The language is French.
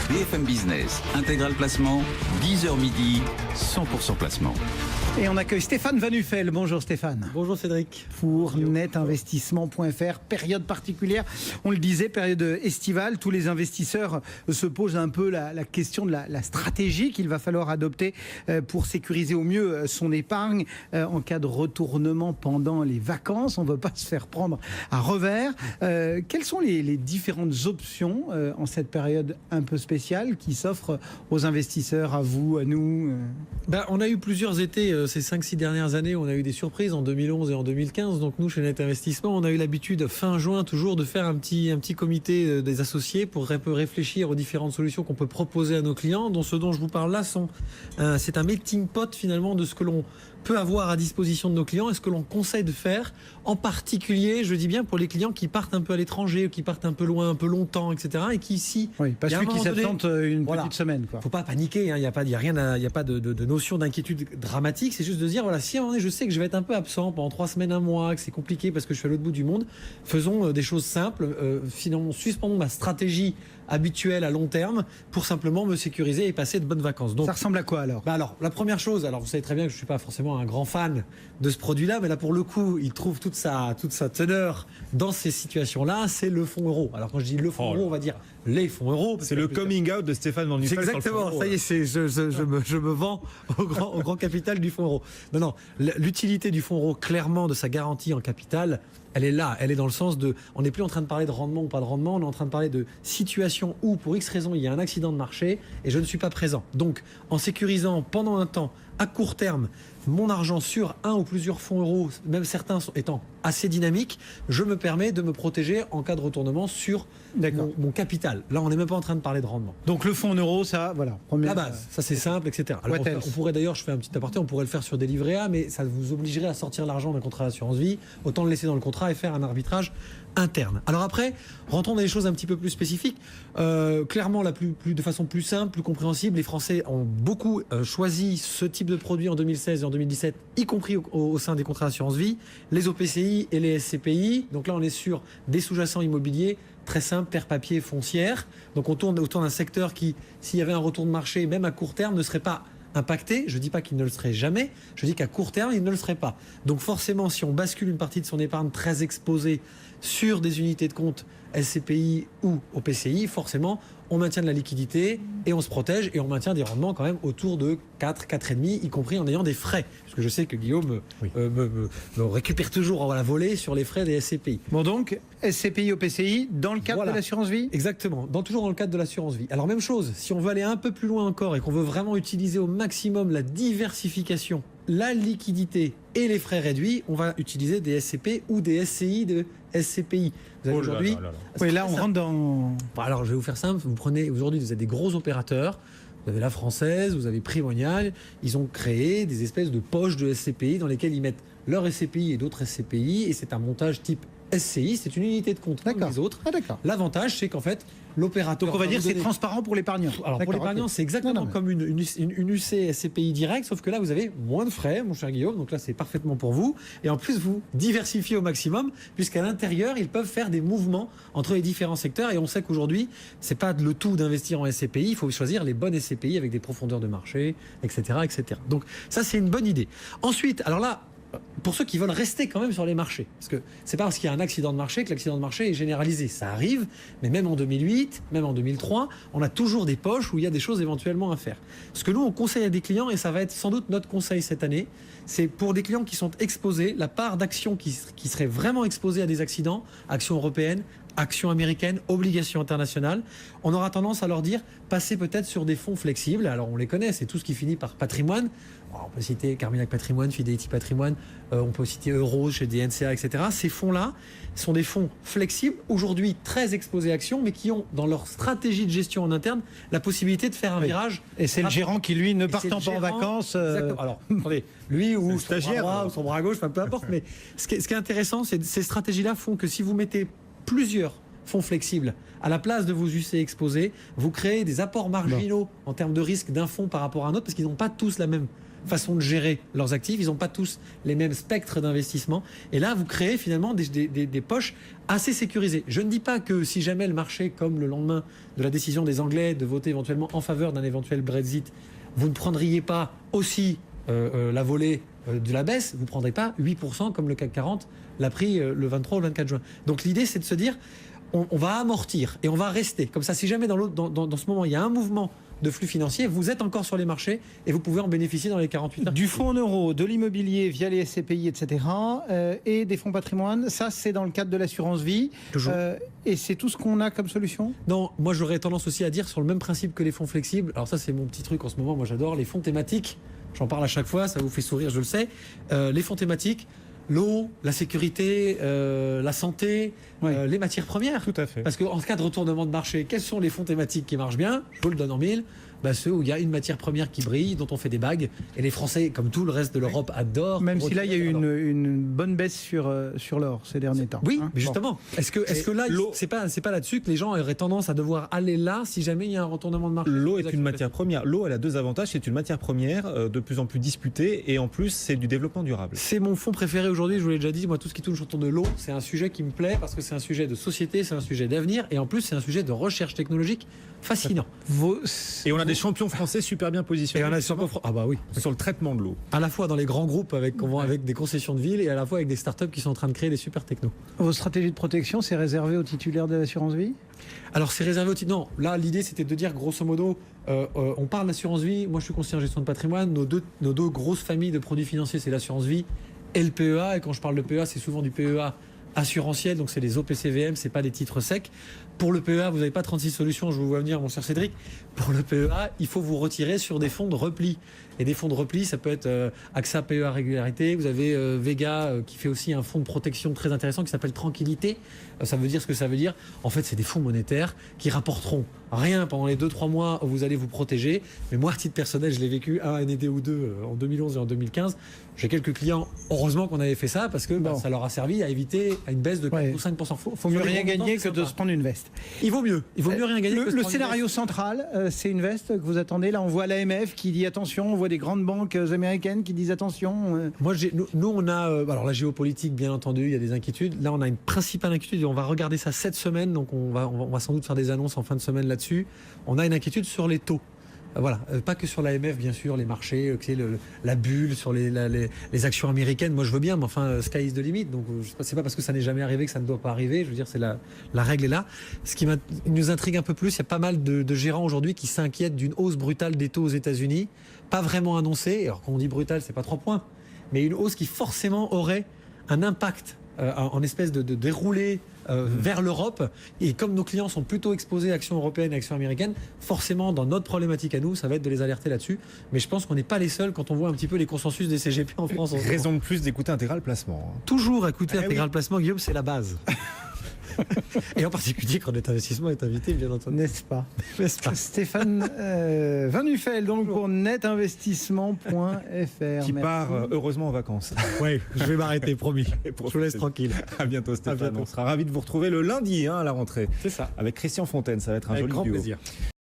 BFM Business, intégral placement, 10h midi, 100% placement. Et on accueille Stéphane Van Uffel. Bonjour Stéphane. Bonjour Cédric. Pour netinvestissement.fr, période particulière, on le disait, période estivale, tous les investisseurs se posent un peu la question de la stratégie qu'il va falloir adopter pour sécuriser au mieux son épargne en cas de retournement pendant les vacances. On ne veut pas se faire prendre à revers. Quelles sont les différentes options en cette période un peu spéciale qui s'offrent aux investisseurs, à vous, à nous On a eu plusieurs étés ces 5-6 dernières années, on a eu des surprises en 2011 et en 2015. Donc nous, chez Net Investissement, on a eu l'habitude fin juin toujours de faire un petit comité des associés pour réfléchir aux différentes solutions qu'on peut proposer à nos clients. Donc ce dont je vous parle là, c'est un melting pot finalement de ce que l'on peut avoir à disposition de nos clients et ce que l'on conseille de faire, en particulier, je dis bien, pour les clients qui partent un peu à l'étranger, qui partent un peu loin, un peu longtemps, etc. Et qui ici... Oui, pas celui qui s'absente une petite semaine. Il ne faut pas paniquer, il n'y a pas de notion d'inquiétude dramatique, c'est juste de dire, voilà, si à un moment donné, je sais que je vais être un peu absent pendant 3 semaines, 1 mois, que c'est compliqué parce que je suis à l'autre bout du monde, faisons des choses simples, finalement, suspendons ma stratégie habituelle à long terme pour simplement me sécuriser et passer de bonnes vacances. Donc, ça ressemble à quoi alors ? Alors, la première chose, alors vous savez très bien que je ne suis pas forcément un grand fan de ce produit-là, mais là pour le coup, il trouve toute sa teneur dans ces situations-là, c'est le fonds euro. Alors quand je dis le fonds euro, on va dire les fonds euros. C'est le coming out de Stéphane Van Uffel. Exactement, ça y est, je me vends au grand capital du fonds euro. Non, l'utilité du fonds euro, clairement, de sa garantie en capital, elle est là, elle est dans le sens de... On n'est plus en train de parler de rendement ou pas de rendement, on est en train de parler de situation où, pour X raison, il y a un accident de marché et je ne suis pas présent. Donc, en sécurisant pendant un temps, à court terme, mon argent sur un ou plusieurs fonds euros, même certains étant assez dynamiques, je me permets de me protéger en cas de retournement sur mon capital. Là, on n'est même pas en train de parler de rendement. Donc le fonds en euros, ça, voilà. La base, ça c'est simple, etc. Alors, on pourrait d'ailleurs, je fais un petit aparté, on pourrait le faire sur des livrets A, mais ça vous obligerait à sortir l'argent d'un contrat d'assurance vie, autant le laisser dans le contrat et faire un arbitrage interne. Alors après, rentrons dans des choses un petit peu plus spécifiques. Clairement, de façon plus simple, plus compréhensible, les Français ont beaucoup choisi ce type de produit en 2016 et en 2017, y compris au sein des contrats d'assurance vie, les OPCI et les SCPI. Donc là, on est sur des sous-jacents immobiliers très simples, terre, papier, foncière. Donc on tourne autour d'un secteur qui, s'il y avait un retour de marché, même à court terme, ne serait pas impacté. Je ne dis pas qu'il ne le serait jamais, je dis qu'à court terme, il ne le serait pas. Donc forcément, si on bascule une partie de son épargne très exposée sur des unités de compte SCPI ou OPCI, forcément, on maintient de la liquidité et on se protège et on maintient des rendements quand même autour de 4,5, y compris en ayant des frais. Parce que je sais que Guillaume me récupère toujours à la volée sur les frais des SCPI. Bon donc, SCPI, OPCI, dans le cadre de l'assurance vie ? Exactement, toujours dans le cadre de l'assurance vie. Alors même chose, si on veut aller un peu plus loin encore et qu'on veut vraiment utiliser au maximum la diversification, la liquidité et les frais réduits, on va utiliser des SCP ou des SCI de SCPI. Vous avez aujourd'hui... Oui, là on rentre dans... Alors je vais vous faire simple, aujourd'hui vous avez des gros opérateurs, vous avez La Française, vous avez Primonial, ils ont créé des espèces de poches de SCPI dans lesquelles ils mettent leur SCPI et d'autres SCPI, et c'est un montage type SCI, c'est une unité de compte comme les autres. L'avantage, c'est qu'en fait, l'opérateur... Donc on va dire que c'est transparent pour l'épargnant. Alors pour l'épargnant, c'est exactement comme une UC SCPI direct, sauf que là, vous avez moins de frais, mon cher Guillaume, donc là, c'est parfaitement pour vous. Et en plus, vous diversifiez au maximum, puisqu'à l'intérieur, ils peuvent faire des mouvements entre les différents secteurs. Et on sait qu'aujourd'hui, c'est pas le tout d'investir en SCPI, il faut choisir les bonnes SCPI avec des profondeurs de marché, etc., etc. Donc ça, c'est une bonne idée. Ensuite, alors là, pour ceux qui veulent rester quand même sur les marchés, parce que c'est pas parce qu'il y a un accident de marché que l'accident de marché est généralisé. Ça arrive, mais même en 2008, même en 2003, on a toujours des poches où il y a des choses éventuellement à faire. Ce que nous, on conseille à des clients, et ça va être sans doute notre conseil cette année, c'est pour des clients qui sont exposés, la part d'actions qui seraient vraiment exposées à des accidents, actions européennes, actions américaines, obligations internationales, on aura tendance à leur dire, passez peut-être sur des fonds flexibles. Alors on les connaît, c'est tout ce qui finit par patrimoine. Alors, on peut citer Carmignac Patrimoine, Fidelity Patrimoine, on peut citer Euro chez des NCA, etc. Ces fonds-là sont des fonds flexibles, aujourd'hui très exposés à actions, mais qui ont dans leur stratégie de gestion en interne la possibilité de faire un virage. Et c'est le gérant qui, lui, ne partant pas en vacances... Alors, attendez, lui ou son bras droit ou son bras gauche, peu importe, mais ce qui est intéressant, c'est que ces stratégies-là font que si vous mettez plusieurs fonds flexibles à la place de vos UC exposés, vous créez des apports marginaux en termes de risque d'un fonds par rapport à un autre, parce qu'ils n'ont pas tous la même façon de gérer leurs actifs, ils n'ont pas tous les mêmes spectres d'investissement. Et là, vous créez finalement des poches assez sécurisées. Je ne dis pas que si jamais le marché, comme le lendemain de la décision des Anglais de voter éventuellement en faveur d'un éventuel Brexit, vous ne prendriez pas aussi la volée de la baisse, vous ne prendrez pas 8% comme le CAC 40 l'a pris le 23 ou le 24 juin. Donc l'idée, c'est de se dire, on va amortir et on va rester. Comme ça, si jamais dans ce moment, il y a un mouvement de flux financiers, vous êtes encore sur les marchés et vous pouvez en bénéficier dans les 48 heures. Du fonds en euros, de l'immobilier via les SCPI, etc. Et des fonds patrimoine, ça c'est dans le cadre de l'assurance vie. Toujours. Et c'est tout ce qu'on a comme solution? Non, moi j'aurais tendance aussi à dire sur le même principe que les fonds flexibles. Alors ça c'est mon petit truc en ce moment, moi j'adore les fonds thématiques. J'en parle à chaque fois, ça vous fait sourire, je le sais. Les fonds thématiques, l'eau, la sécurité, la santé, les matières premières. Tout à fait. Parce qu'en cas de retournement de marché, quels sont les fonds thématiques qui marchent bien? Je vous le donne en mille. Ceux où il y a une matière première qui brille, dont on fait des bagues. Et les Français, comme tout le reste de l'Europe, adorent. Même si là, il y a eu une bonne baisse sur l'or ces derniers temps. Oui, hein. mais justement. Bon. Est-ce que là, c'est pas là-dessus que les gens auraient tendance à devoir aller là si jamais il y a un retournement de marché? L'eau est une matière première. L'eau, elle a deux avantages. C'est une matière première de plus en plus disputée et en plus, c'est du développement durable. C'est mon fonds préféré aujourd'hui, je vous l'ai déjà dit. Moi, tout ce qui tourne autour de l'eau, c'est un sujet qui me plaît parce que c'est un sujet de société, c'est un sujet d'avenir et en plus, c'est un sujet de recherche technologique fascinant. Et on a des champions français super bien positionnés. Et on a sur le traitement de l'eau. À la fois dans les grands groupes avec des concessions de ville et à la fois avec des startups qui sont en train de créer des super technos. Vos stratégies de protection, c'est réservé aux titulaires de l'assurance vie? Alors c'est réservé aux non, là l'idée c'était de dire grosso modo, on parle d'assurance vie, moi je suis conseiller en gestion de patrimoine, nos deux grosses familles de produits financiers c'est l'assurance vie et le PEA, et quand je parle de PEA c'est souvent du PEA assurantiel, donc c'est les OPCVM, c'est pas des titres secs. Pour le PEA, vous n'avez pas 36 solutions, je vous vois venir mon cher Cédric. Pour le PEA, il faut vous retirer sur des fonds de repli. Et des fonds de repli, ça peut être AXA PEA Régularité, vous avez Vega qui fait aussi un fonds de protection très intéressant qui s'appelle Tranquillité. Ça veut dire ce que ça veut dire. En fait, c'est des fonds monétaires qui rapporteront rien pendant les 2-3 mois où vous allez vous protéger. Mais moi, à titre personnel, je l'ai vécu un été ou deux en 2011 et en 2015. J'ai quelques clients, heureusement qu'on avait fait ça parce que ça leur a servi à éviter une baisse de 4 ou 5%. Faut mieux rien gagner que de se prendre une veste. Il vaut mieux rien gagner. Le scénario central, c'est une veste que vous attendez. Là, on voit l'AMF qui dit attention, on voit des grandes banques américaines qui disent attention. Moi, nous, on a alors la géopolitique, bien entendu, il y a des inquiétudes. Là, on a une principale inquiétude et on va regarder ça cette semaine. Donc, on va sans doute faire des annonces en fin de semaine là-dessus. On a une inquiétude sur les taux. Voilà, pas que sur l'AMF, bien sûr, les marchés, la bulle sur les actions américaines. Moi, je veux bien, mais enfin, sky is the limit. Donc, c'est pas parce que ça n'est jamais arrivé que ça ne doit pas arriver. Je veux dire, c'est la règle est là. Ce qui nous intrigue un peu plus, il y a pas mal de gérants aujourd'hui qui s'inquiètent d'une hausse brutale des taux aux États-Unis, pas vraiment annoncée. Alors, quand on dit brutale, c'est pas 3 points, mais une hausse qui forcément aurait un impact en espèce de déroulé vers l'Europe. Et comme nos clients sont plutôt exposés à actions européennes et actions américaines, forcément, dans notre problématique à nous, ça va être de les alerter là-dessus. Mais je pense qu'on n'est pas les seuls quand on voit un petit peu les consensus des CGP en France. Raison de plus d'écouter Intégral Placement. Toujours écouter Intégral Placement, Guillaume, c'est la base. Et en particulier quand Net Investissement est invité, bien entendu. N'est-ce pas? Stéphane Van Nuffel, donc pour netinvestissement.fr. Qui part heureusement en vacances. Oui, je vais m'arrêter, promis. Je vous laisse tranquille. À bientôt Stéphane. On sera ravis de vous retrouver le lundi à la rentrée. C'est ça. Avec Christian Fontaine, ça va être un joli duo. Avec grand plaisir.